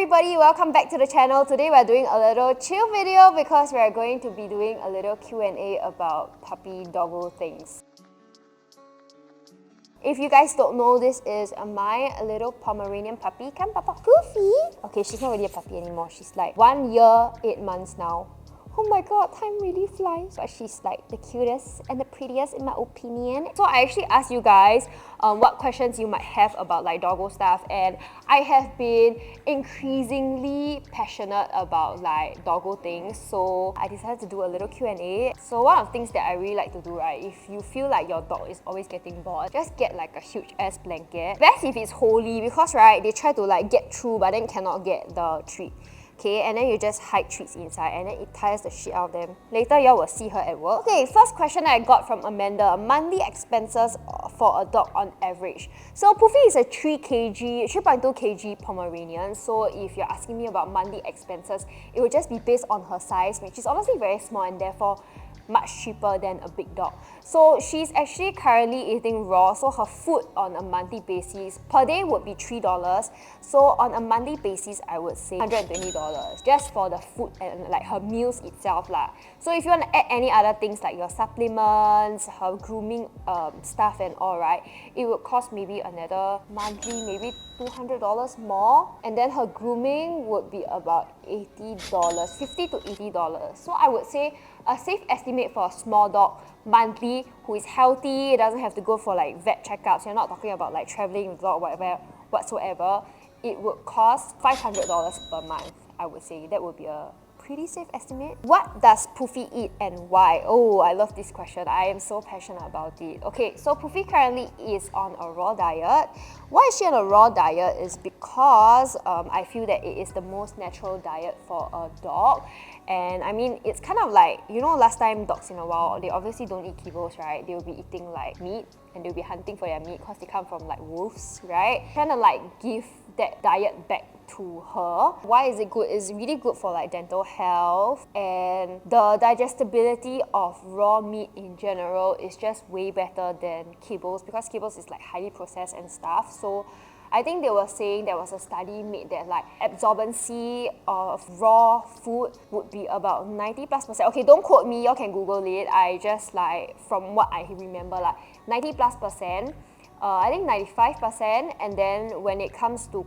everybody, welcome back to the channel. Today we're doing a little chill video because we're going to be doing a little Q&A about puppy doggo things. If you guys don't know, this is my little Pomeranian puppy. Come Papa, Poofy! Okay, she's not really a puppy anymore. She's like 1 year, 8 months now. Oh my god, time really flies. But she's like the cutest and the prettiest in my opinion. So I actually asked you guys what questions you might have about like doggo stuff, and I have been increasingly passionate about like doggo things, so I decided to do a little Q&A. So one of the things that I really like to do, right, if you feel like your dog is always getting bored, just get like a huge ass blanket. Best if it's holey, because right, they try to like get through but then cannot get the treat. Okay, and then you just hide treats inside and then it tires the shit out of them. Later, y'all will see her at work. Okay, first question I got from Amanda. Monthly expenses for a dog on average. So Poofy is a 3.2 kg Pomeranian. So if you're asking me about monthly expenses, it will just be based on her size, which is honestly very small and therefore much cheaper than a big dog. So she's actually currently eating raw, so her food on a monthly basis per day would be $3. So on a monthly basis, I would say $120 just for the food and like her meals itself lah. So if you want to add any other things like your supplements, her grooming stuff and all, right, it would cost maybe another monthly maybe $200 more, and then her grooming would be about $80, $50 to $80. So I would say a safe estimate for a small dog monthly who is healthy, doesn't have to go for like vet checkups, you're not talking about like traveling with dog whatsoever, it would cost $500 per month. I would say that would be a pretty safe estimate. What does Poofy eat and why? Oh, I love this question. I am so passionate about it. Okay, so Poofy currently is on a raw diet. Why is she on a raw diet is because I feel that it is the most natural diet for a dog. And I mean, it's kind of like, you know, last time dogs in the wild, they obviously don't eat kibbles, right? They will be eating like meat and they'll be hunting for their meat because they come from like wolves, right? Kind of like give that diet back to her. Why is it good? It's really good for like dental health, and the digestibility of raw meat in general is just way better than kibbles, because kibbles is like highly processed and stuff. So I think they were saying there was a study made that like absorbency of raw food would be about 90+%. Okay, don't quote me, y'all can Google it. I just like, from what I remember, like 90+%, I think 95%, and then when it comes to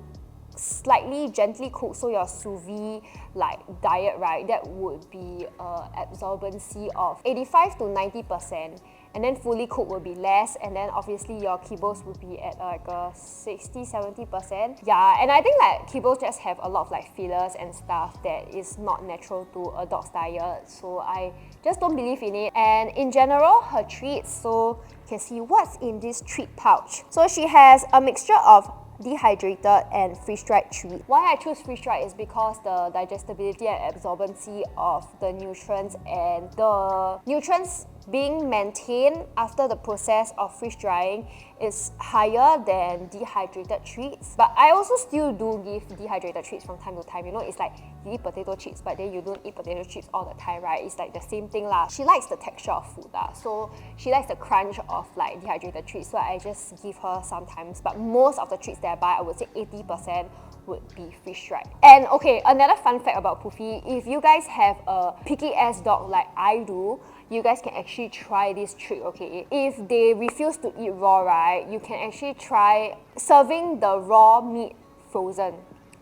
slightly gently cooked, so your sous vide like diet, right, that would be absorbency of 85 to 90%, and then fully cooked will be less, and then obviously your kibbles would be at like a 60-70%. Yeah, and I think like kibbles just have a lot of like fillers and stuff that is not natural to a dog's diet, so I just don't believe in it. And in general, her treats, so you can see what's in this treat pouch. So she has a mixture of dehydrated and freeze-dried treat. Why I choose freeze-dried is because the digestibility and absorbency of the nutrients and the nutrients being maintained after the process of freeze drying is higher than dehydrated treats. But I also still do give dehydrated treats from time to time. You know, it's like you eat potato chips but then you don't eat potato chips all the time, right? It's like the same thing lah. She likes the texture of food lah, so she likes the crunch of like dehydrated treats, so I just give her sometimes. But most of the treats that I buy, I would say 80% would be freeze-dried. And okay, another fun fact about Poofy, if you guys have a picky ass dog like I do, you guys can actually try this trick, okay? If they refuse to eat raw, right, you can actually try serving the raw meat frozen.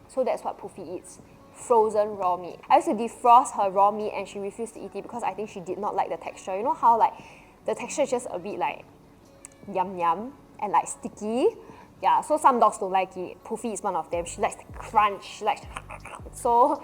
So that's what Poofy eats, frozen raw meat. I used to defrost her raw meat and she refused to eat it because I think she did not like the texture. You know how like the texture is just a bit like yum yum and like sticky? Yeah, so some dogs don't like it. Poofy is one of them. She likes the crunch, she likes so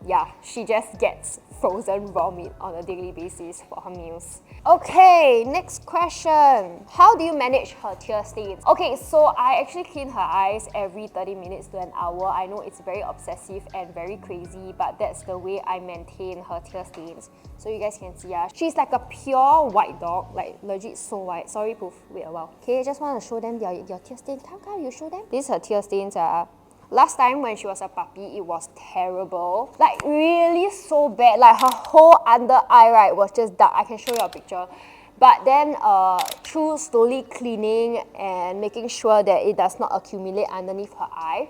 yeah, she just gets frozen raw meat on a daily basis for her meals. Okay, next question. How do you manage her tear stains? Okay, so I actually clean her eyes every 30 minutes to an hour. I know it's very obsessive and very crazy, but that's the way I maintain her tear stains. So you guys can see, she's like a pure white dog, like legit so white. Sorry, Poof, wait a while. Okay, I just want to show them your tear stains. How you show them? This is her tear stains. Last time when she was a puppy, it was terrible. Like really so bad. Like her whole under eye, right, was just dark. I can show you a picture. But then through slowly cleaning and making sure that it does not accumulate underneath her eye,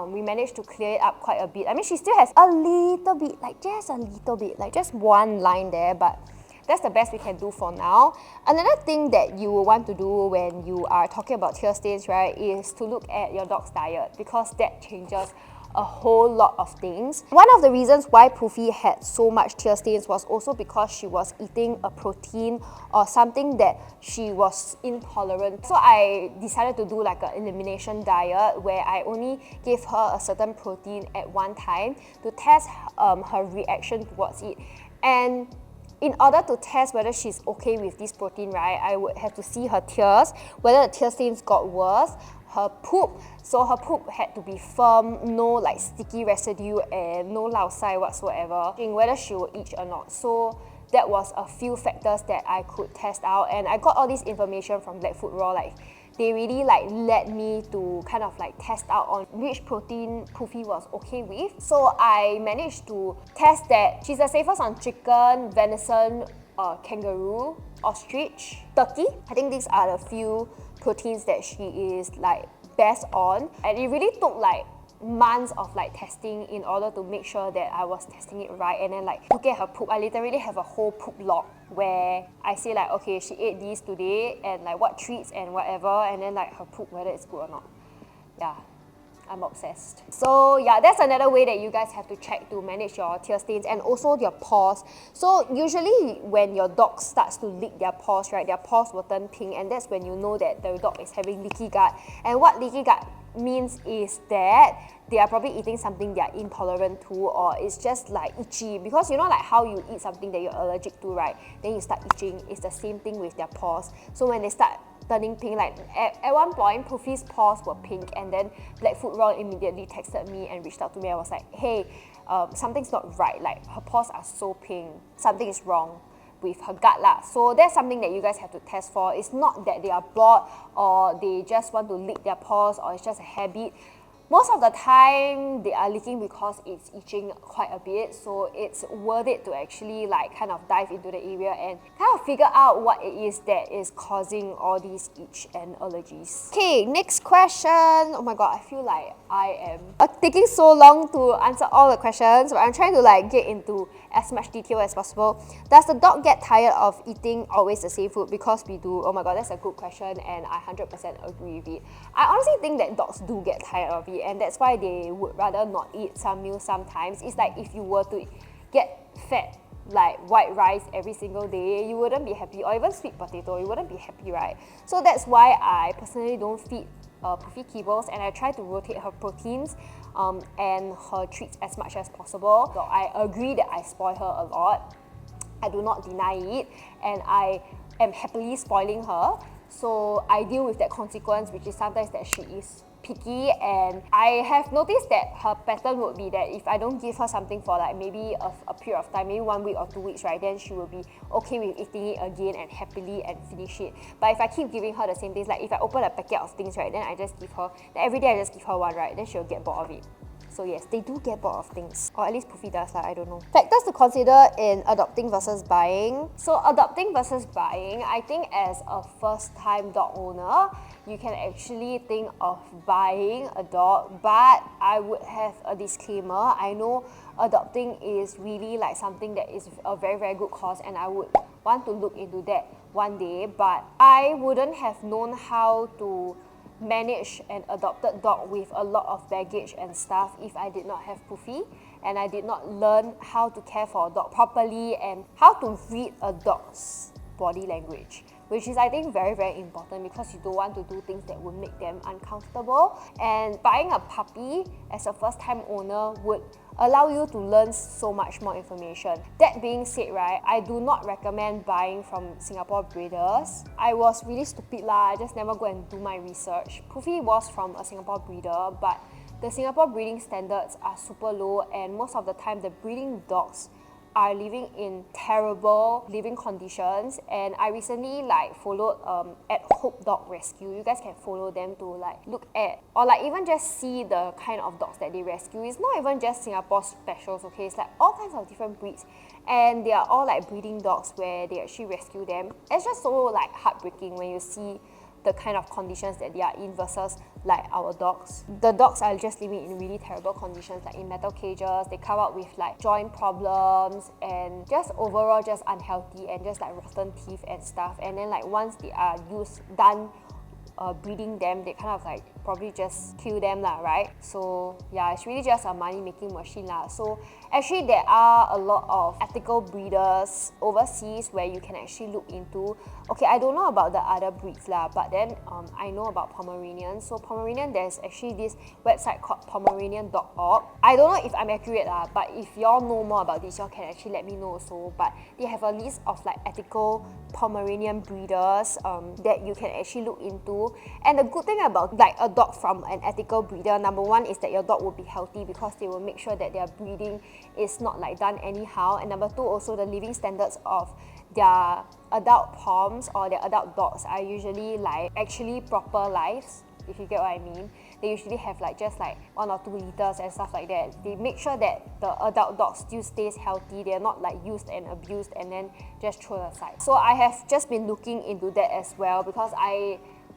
we managed to clear it up quite a bit. I mean, she still has a little bit, like just a little bit, like just one line there, but that's the best we can do for now. Another thing that you will want to do when you are talking about tear stains, right, is to look at your dog's diet, because that changes a whole lot of things. One of the reasons why Poofy had so much tear stains was also because she was eating a protein or something that she was intolerant. So I decided to do like an elimination diet where I only gave her a certain protein at one time to test her reaction towards it. And in order to test whether she's okay with this protein, right, I would have to see her tears, whether the tear stains got worse, her poop. So her poop had to be firm, no like sticky residue and no lao sai whatsoever, whether she will itch or not. So that was a few factors that I could test out, and I got all this information from Blackfoot Raw. Like, they really like led me to kind of like test out on which protein Poofy was okay with. So I managed to test that she's the safest on chicken, venison, kangaroo, ostrich, turkey. I think these are the few proteins that she is like best on, and it really took like months of like testing in order to make sure that I was testing it right. And then like looking at her poop, I literally have a whole poop log where I say like, okay, she ate these today and like what treats and whatever, and then like her poop, whether it's good or not. Yeah, I'm obsessed. So yeah, that's another way that you guys have to check to manage your tear stains, and also your paws. So usually when your dog starts to lick their paws, right, their paws will turn pink, and that's when you know that the dog is having leaky gut. And what leaky gut means is that they are probably eating something they are intolerant to, or it's just like itchy, because you know like how you eat something that you're allergic to, right, then you start itching. It's the same thing with their paws. So when they start turning pink, like at one point Poofy's paws were pink, and then Blackfoot Raw immediately texted me and reached out to me. I was like, hey, something's not right, like her paws are so pink, something is wrong with her gut lah. So that's something that you guys have to test for. It's not that they are bored or they just want to lick their paws or it's just a habit. Most of the time they are licking because it's itching quite a bit, so it's worth it to actually like kind of dive into the area and kind of figure out what it is that is causing all these itch and allergies. Okay, next question. Oh my god, I feel like I am taking so long to answer all the questions, but I'm trying to like get into as much detail as possible. Does the dog get tired of eating always the same food? Because we do. Oh my god, that's a good question, and I 100% agree with it. I honestly think that dogs do get tired of it, and that's why they would rather not eat some meals sometimes. It's like if you were to get fed like white rice every single day, you wouldn't be happy, or even sweet potato, you wouldn't be happy, right? So that's why I personally don't feed Poofy kibbles, and I try to rotate her proteins and her treats as much as possible. So I agree that I spoil her a lot. I do not deny it, and I am happily spoiling her. So I deal with that consequence, which is sometimes that she is picky, and I have noticed that her pattern would be that if I don't give her something for like maybe a period of time, maybe 1 week or 2 weeks, right, then she will be okay with eating it again and happily and finish it. But if I keep giving her the same things, like if I open a packet of things, right, then I just give her, then every day I just give her one, right, then she'll get bored of it. So yes, they do get bored of things, or at least Poofy does, I don't know. Factors to consider in adopting versus buying. So adopting versus buying, I think as a first-time dog owner, you can actually think of buying a dog, but I would have a disclaimer. I know adopting is really like something that is a very, very good cause, and I would want to look into that one day, but I wouldn't have known how to manage an adopted dog with a lot of baggage and stuff if I did not have Poofy, and I did not learn how to care for a dog properly and how to read a dog's body language, which is I think very, very important, because you don't want to do things that would make them uncomfortable. And buying a puppy as a first-time owner would allow you to learn so much more information. That being said, right, I do not recommend buying from Singapore breeders. I was really stupid lah, I just never go and do my research. Poofy was from a Singapore breeder, but the Singapore breeding standards are super low, and most of the time the breeding dogs are living in terrible living conditions. And I recently like followed at Hope Dog Rescue. You guys can follow them to like look at, or like even just see the kind of dogs that they rescue. It's not even just Singapore specials, okay? It's like all kinds of different breeds, and they are all like breeding dogs where they actually rescue them. It's just so like heartbreaking when you see the kind of conditions that they are in versus like our dogs. The dogs are just living in really terrible conditions, like in metal cages. They come out with like joint problems and just overall just unhealthy and just like rotten teeth and stuff. And then like once they are done breeding them, they kind of like probably just kill them lah, right? So yeah, it's really just a money making machine lah. So actually there are a lot of ethical breeders overseas where you can actually look into. Okay, I don't know about the other breeds lah, but then I know about Pomeranian. So Pomeranian, there's actually this website called Pomeranian.org. I don't know if I'm accurate lah, but if y'all know more about this, y'all can actually let me know also. But they have a list of like ethical Pomeranian breeders that you can actually look into. And the good thing about like a dog from an ethical breeder, number one is that your dog will be healthy because they will make sure that their breeding is not like done anyhow. And number two, also the living standards of their adult poms or their adult dogs are usually like actually proper lives, if you get what I mean. They usually have like just like 1 or 2 litters and stuff like that. They make sure that the adult dog still stays healthy. They're not like used and abused and then just thrown aside. So I have just been looking into that as well because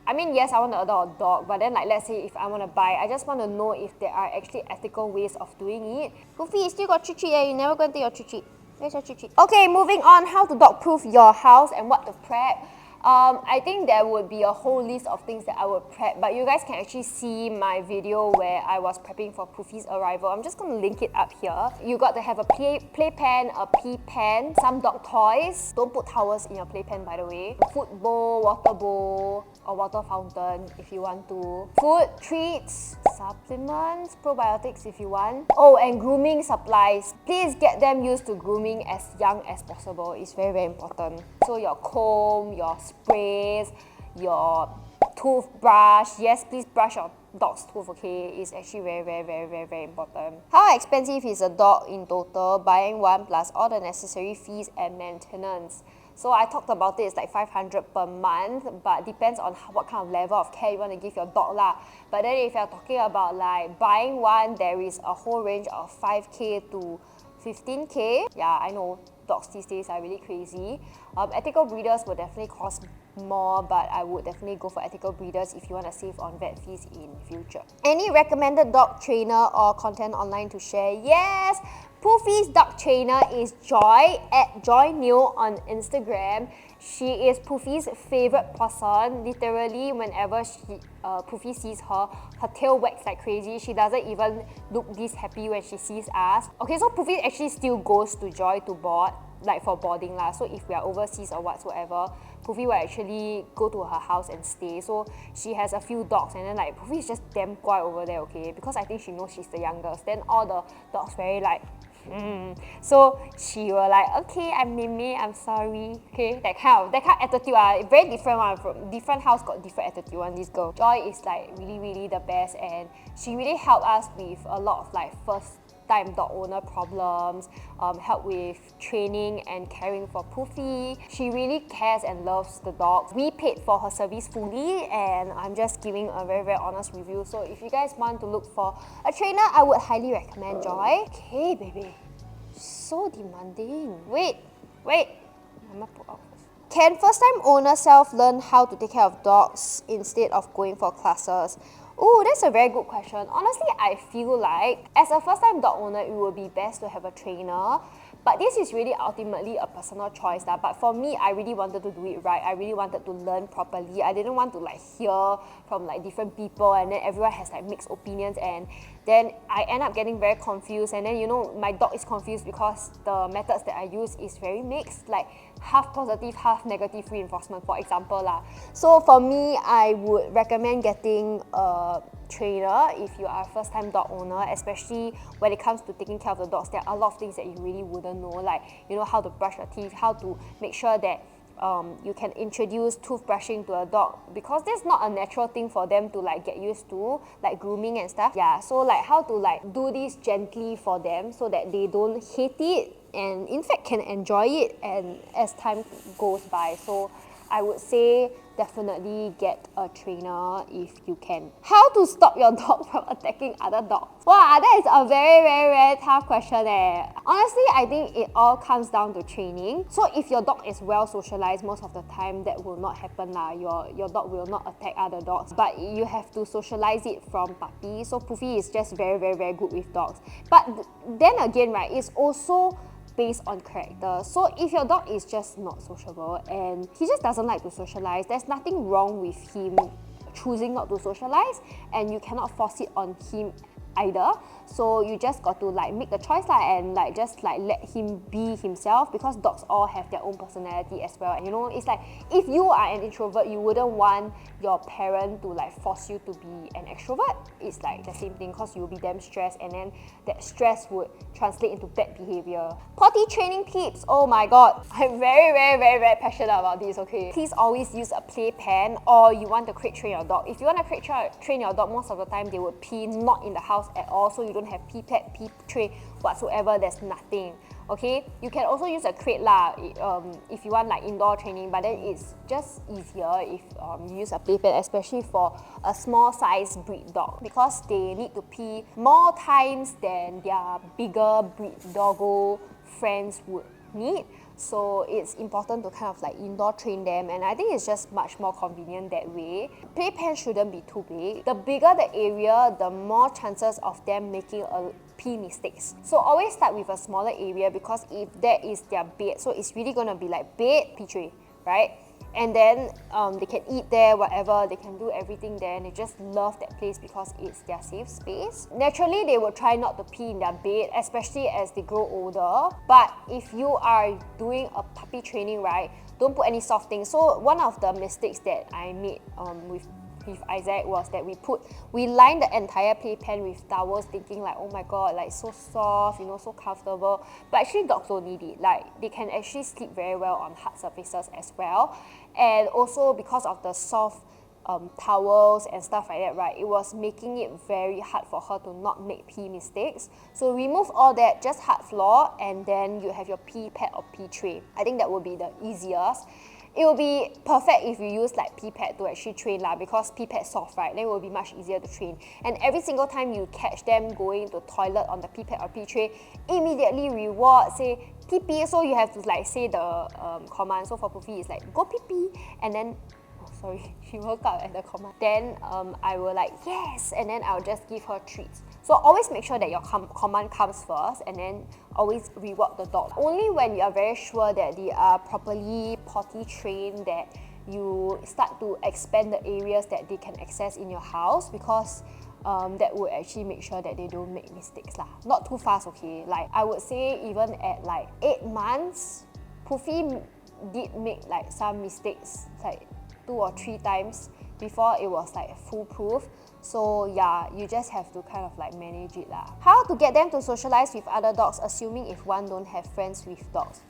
I mean, yes, I want to adopt a dog, but then like let's say if I want to buy, I just want to know if there are actually ethical ways of doing it. Poofy, you still got treat you never going to take your treat. Where's your treat? Okay, moving on, how to dog proof your house and what to prep. I think there would be a whole list of things that I would prep, but you guys can actually see my video where I was prepping for Poofy's arrival. I'm just going to link it up here. You got to have a playpen, a pee pen, some dog toys. Don't put towels in your playpen, by the way. A food bowl, water bowl, or water fountain if you want to. Food, treats, supplements, probiotics if you want. Oh, and grooming supplies. Please get them used to grooming as young as possible. It's very, very important. So your comb, your sprays, your toothbrush. Yes, please brush your dog's tooth, okay? It's actually very, very, very, very, very important. How expensive is a dog in total? Buying one plus all the necessary fees and maintenance. So I talked about it, it's like 500 per month, but depends on what kind of level of care you want to give your dog lah. But then if you're talking about like buying one, there is a whole range of 5k to 15k. Yeah, I know dogs these days are really crazy. Ethical breeders will definitely cost more, but I would definitely go for ethical breeders if you want to save on vet fees in future. Any recommended dog trainer or content online to share? Yes! Poofy's dog trainer is Joy at JoyNeil on Instagram. She is Poofy's favorite person. Literally, whenever Poofy sees her, her tail wags like crazy. She doesn't even look this happy when she sees us. Okay, so Poofy actually still goes to Joy to board, like for boarding lah. So if we are overseas or whatsoever, Poofy will actually go to her house and stay. So she has a few dogs and then like Poofy is just damn quiet over there, okay? Because I think she knows she's the youngest. Then all the dogs very like, So she will like, okay, I'm Mimi, I'm sorry. Okay, that kind of attitude very different one. From different house got different attitude one. This girl Joy is like really, really the best, and she really helped us with a lot of like first time dog owner problems, help with training and caring for Poofy. She really cares and loves the dogs. We paid for her service fully, and I'm just giving a very, very honest review. So if you guys want to look for a trainer, I would highly recommend Joy. Okay, baby. So demanding. Wait. I'm gonna put out first. Can first-time owners self-learn how to take care of dogs instead of going for classes? Oh, that's a very good question. Honestly, I feel like as a first-time dog owner, it would be best to have a trainer. But this is really ultimately a personal choice. But for me, I really wanted to do it right. I really wanted to learn properly. I didn't want to like hear from like different people and then everyone has like mixed opinions, and then I end up getting very confused, and then you know my dog is confused because the methods that I use is very mixed, like half positive, half negative reinforcement, for example lah. So for me, I would recommend getting a trainer if you are a first-time dog owner, especially when it comes to taking care of the dogs. There are a lot of things that you really wouldn't know, like you know how to brush your teeth, how to make sure that you can introduce toothbrushing to a dog, because that's not a natural thing for them to like get used to, like grooming and stuff. Yeah, so like how to like do this gently for them so that they don't hate it and in fact can enjoy it and as time goes by. So I would say definitely get a trainer if you can. How to stop your dog from attacking other dogs? Wow, that is a very tough question eh. Honestly, I think it all comes down to training. So if your dog is well socialized, most of the time that will not happen lah. Your dog will not attack other dogs, but you have to socialize it from puppy. So Poofy is just very good with dogs. But then again, right, it's also based on character. So if your dog is just not sociable and he just doesn't like to socialize, there's nothing wrong with him choosing not to socialize, and you cannot force it on him either. So you just got to like make the choice lah, and like just like let him be himself, because dogs all have their own personality as well. And you know, it's like if you are an introvert, you wouldn't want your parent to like force you to be an extrovert. It's like the same thing, because you'll be damn stressed, and then that stress would translate into bad behavior. Potty training tips. Oh my god, I'm very passionate about this, okay? Please always use a playpen, or you want to crate train your dog. If you want to crate train your dog, most of the time they would pee not in the house at all, so you don't have pee pad, pee tray whatsoever. There's nothing. Okay, you can also use a crate lah if you want like indoor training, but then it's just easier if you use a playpen, especially for a small size breed dog, because they need to pee more times than their bigger breed doggo friends would need. So it's important to kind of like indoor train them, and I think it's just much more convenient that way. Playpen shouldn't be too big. The bigger the area, the more chances of them making a pee mistakes. So always start with a smaller area, because if that is their bed, so it's really gonna be like bed, pee tray, right? And then they can eat there, whatever, they can do everything there, and they just love that place because it's their safe space. Naturally, they will try not to pee in their bed, especially as they grow older. But if you are doing a puppy training, right, don't put any soft things. So one of the mistakes that I made with Isaac was that we lined the entire playpen with towels, thinking like, oh my god, like so soft, you know, so comfortable. But actually dogs don't need it. Like they can actually sleep very well on hard surfaces as well. And also because of the soft towels and stuff like that, right, it was making it very hard for her to not make pee mistakes. So remove all that, just hard floor, and then you have your pee pad or pee tray. I think that would be the easiest. It will be perfect if you use like pee pad to actually train lah, because pee pad soft, right? Then it will be much easier to train. And every single time you catch them going to toilet on the pee pad or pee tray, immediately reward, say pee pee. So you have to like say the command. So for Poofy, it's like go pee pee, and then sorry, she woke up at the command. Then I will like yes, and then I'll just give her treats. So always make sure that your command comes first, and then always reward the dog. Only when you are very sure that they are properly potty trained that you start to expand the areas that they can access in your house, because that would actually make sure that they don't make mistakes lah. Not too fast, okay? Like I would say even at like 8 months, Poofy did make like some mistakes, like 2 or 3 times before it was like foolproof. So yeah, you just have to kind of like manage it lah. How to get them to socialize with other dogs, assuming if one don't have friends with dogs?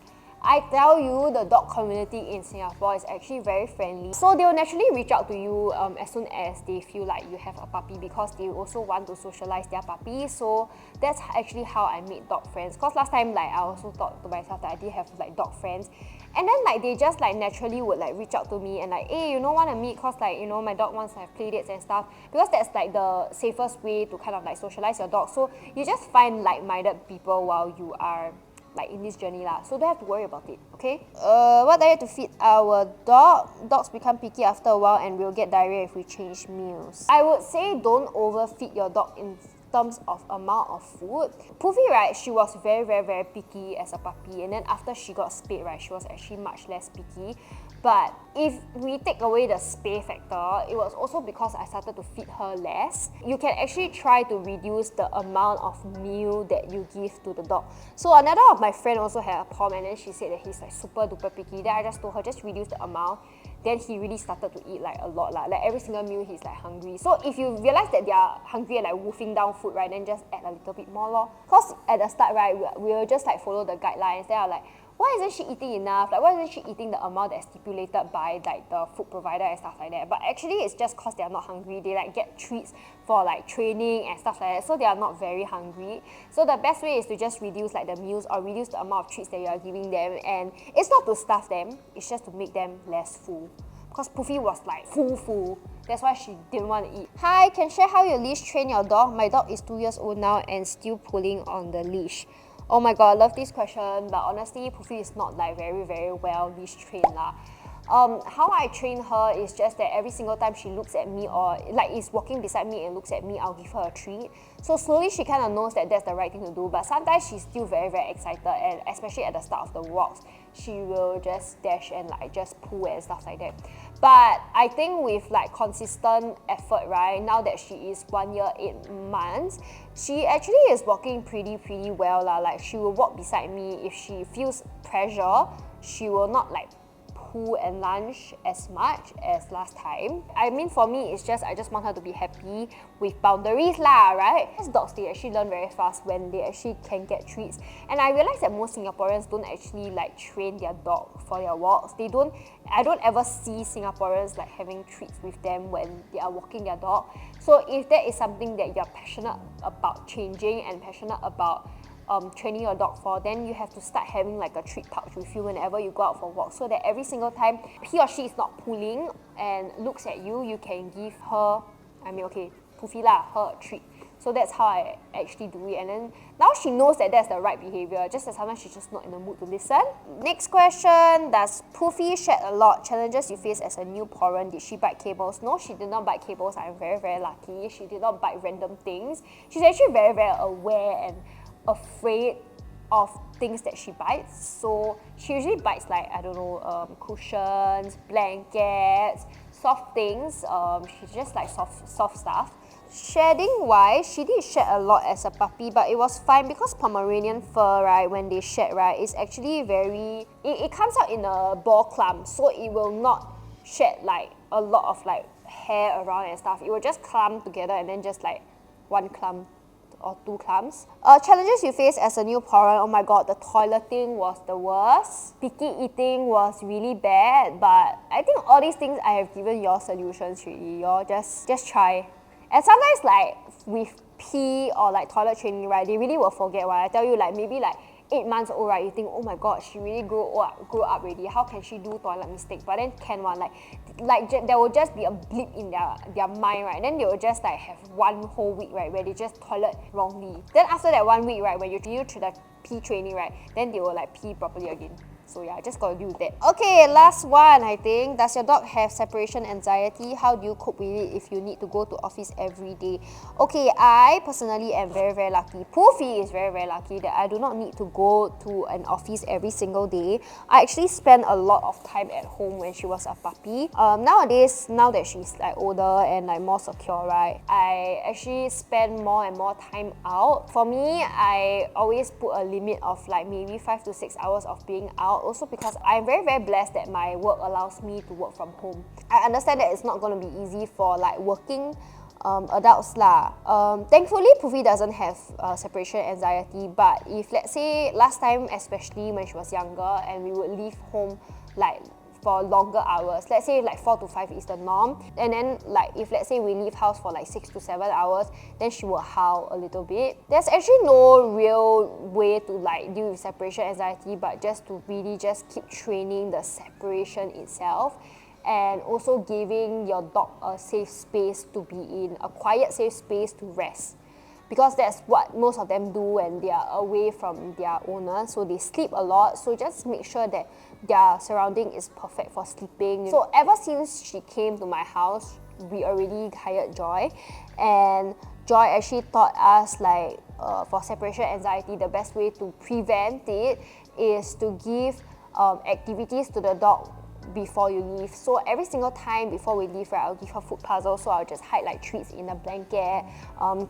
I tell you, the dog community in Singapore is actually very friendly. So they will naturally reach out to you as soon as they feel like you have a puppy, because they also want to socialize their puppy. So that's actually how I made dog friends. Because last time, like I also thought to myself that I did have like dog friends. And then like they just like naturally would like reach out to me and like, hey, you know, want to meet? Cause like, you know, my dog wants to have play dates and stuff. Because that's like the safest way to kind of like socialize your dog. So you just find like-minded people while you are like in this journey lah, so don't have to worry about it, okay? What diet to feed our dog? Dogs become picky after a while and will get diarrhea if we change meals. I would say don't overfeed your dog in terms of amount of food. Poofy, right, she was very picky as a puppy, and then after she got spayed, right, she was actually much less picky. But if we take away the spay factor, it was also because I started to feed her less. You can actually try to reduce the amount of meal that you give to the dog. So another of my friend also had a pom, and then she said that he's like super duper picky. Then I just told her, just reduce the amount. Then he really started to eat like a lot lah. Like every single meal he's like hungry. So if you realize that they are hungry and like wolfing down food, right, then just add a little bit more lor. Cause at the start, right, we'll just like follow the guidelines. Then I'm like, why isn't she eating enough? Like, why isn't she eating the amount that's stipulated by like the food provider and stuff like that? But actually, it's just because they're not hungry. They like get treats for like training and stuff like that, so they are not very hungry. So the best way is to just reduce like the meals or reduce the amount of treats that you are giving them, and it's not to starve them, it's just to make them less full. Because Poofy was like full. That's why she didn't want to eat. Hi, can share how you leash train your dog? My dog is 2 years old now and still pulling on the leash. Oh my god, I love this question, but honestly, Poofy is not like very well leash trained lah. How I train her is just that every single time she looks at me or like is walking beside me and looks at me, I'll give her a treat. So slowly she kind of knows that that's the right thing to do, but sometimes she's still very excited, and especially at the start of the walks, she will just dash and like just pull and stuff like that. But I think with like consistent effort, right, now that she is 1 year, 8 months, she actually is walking pretty well lah. Like she will walk beside me. If she feels pressure, she will not like pull and lunge as much as last time. I mean, for me, it's just I just want her to be happy with boundaries lah, right? As dogs, they actually learn very fast when they actually can get treats. And I realize that most Singaporeans don't actually like train their dog for their walks. I don't ever see Singaporeans like having treats with them when they are walking their dog. So if that is something that you're passionate about changing and passionate about training your dog for, then you have to start having like a treat pouch with you whenever you go out for walks, so that every single time he or she is not pulling and looks at you, you can give her, Poofy lah, her a treat. So that's how I actually do it, and then now she knows that that's the right behavior, just that sometimes she's just not in the mood to listen. Next question, does Poofy shed a lot? Challenges you face as a new parent? Did she bite cables? No, she did not bite cables. I'm very lucky. She did not bite random things. She's actually very aware and afraid of things that she bites. So she usually bites like, I don't know, cushions, blankets, soft things. She's just like soft stuff. Shedding wise, she did shed a lot as a puppy, but it was fine because Pomeranian fur, right, when they shed, right, is actually it comes out in a ball clump, so it will not shed like a lot of like hair around and stuff. It will just clump together and then just like one clump or 2 clumps. Challenges you face as a new parent? Oh my god, the toileting was the worst. Picky eating was really bad, but I think all these things I have given y'all solutions really. Y'all just try. And sometimes like with pee or like toilet training, right, they really will forget. Right? I tell you, like maybe like 8 months old, right, you think, oh my god, she really grew up already. How can she do toilet mistake? But then can one, like there will just be a blip in their mind, right? Then they will just like have one whole week, right, where they just toilet wrongly. Then after that 1 week, right, when you do the pee training, right, then they will like pee properly again. So yeah, I just gotta do that. Okay, last one, I think. Does your dog have separation anxiety? How do you cope with it if you need to go to office every day? Okay, I personally am very lucky. Poofy is very lucky that I do not need to go to an office every single day. I actually spent a lot of time at home when she was a puppy. Nowadays, now that she's like older and like more secure, right, I actually spend more and more time out. For me, I always put a limit of like maybe 5 to 6 hours of being out. Also because I'm very blessed that my work allows me to work from home. I understand that it's not going to be easy for like working adults lah. Thankfully, Poofy doesn't have separation anxiety, but if let's say last time, especially when she was younger and we would leave home like for longer hours, let's say like 4 to 5 is the norm, and then like if let's say we leave house for like 6 to 7 hours, then she will howl a little bit. There's actually no real way to like deal with separation anxiety, but just to really just keep training the separation itself, and also giving your dog a safe space to be in, a quiet safe space to rest. Because that's what most of them do when they are away from their owner, so they sleep a lot. So just make sure that their surrounding is perfect for sleeping. So ever since she came to my house, we already hired Joy, and Joy actually taught us like for separation anxiety, the best way to prevent it is to give activities to the dog before you leave. So every single time before we leave, right, I'll give her food puzzles. So I'll just hide like treats in a blanket,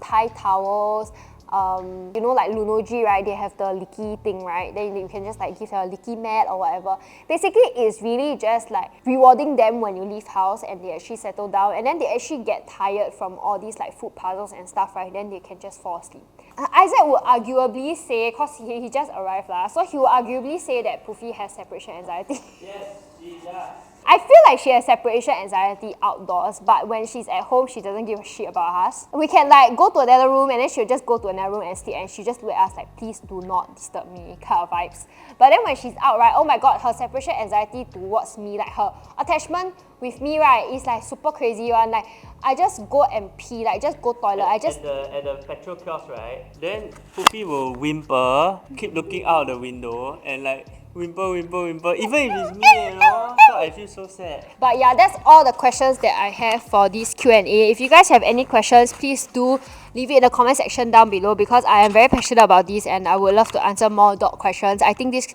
tie towels, you know, like Lunoji, right, they have the licky thing, right, then you can just like give her a licky mat or whatever. Basically, it's really just like rewarding them when you leave house and they actually settle down, and then they actually get tired from all these like food puzzles and stuff, right, then they can just fall asleep. Isaac would arguably say, because he just arrived lah, so he would arguably say that Poofy has separation anxiety. Yes, she does. I feel like she has separation anxiety outdoors, but when she's at home, she doesn't give a shit about us. We can like go to another room and then she'll just go to another room and sleep, and she just look at us like, please do not disturb me kind of vibes. But then when she's out, right, oh my god, her separation anxiety towards me, like her attachment with me, right, is like super crazy one. Like I just go and pee, like just go toilet. I just at the petrol kiosk, right? Then Poofy will whimper, keep looking out the window and like whimper, even if it's me, you know. So I feel so sad. But yeah, that's all the questions that I have for this Q&A. If you guys have any questions, please do leave it in the comment section down below, because I am very passionate about this and I would love to answer more dog questions. I think this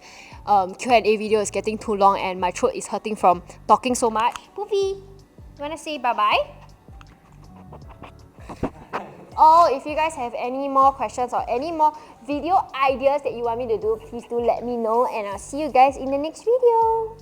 Q&A video is getting too long and my throat is hurting from talking so much. Poofy, you wanna say bye-bye? Oh, if you guys have any more questions or any more video ideas that you want me to do, please do let me know, and I'll see you guys in the next video.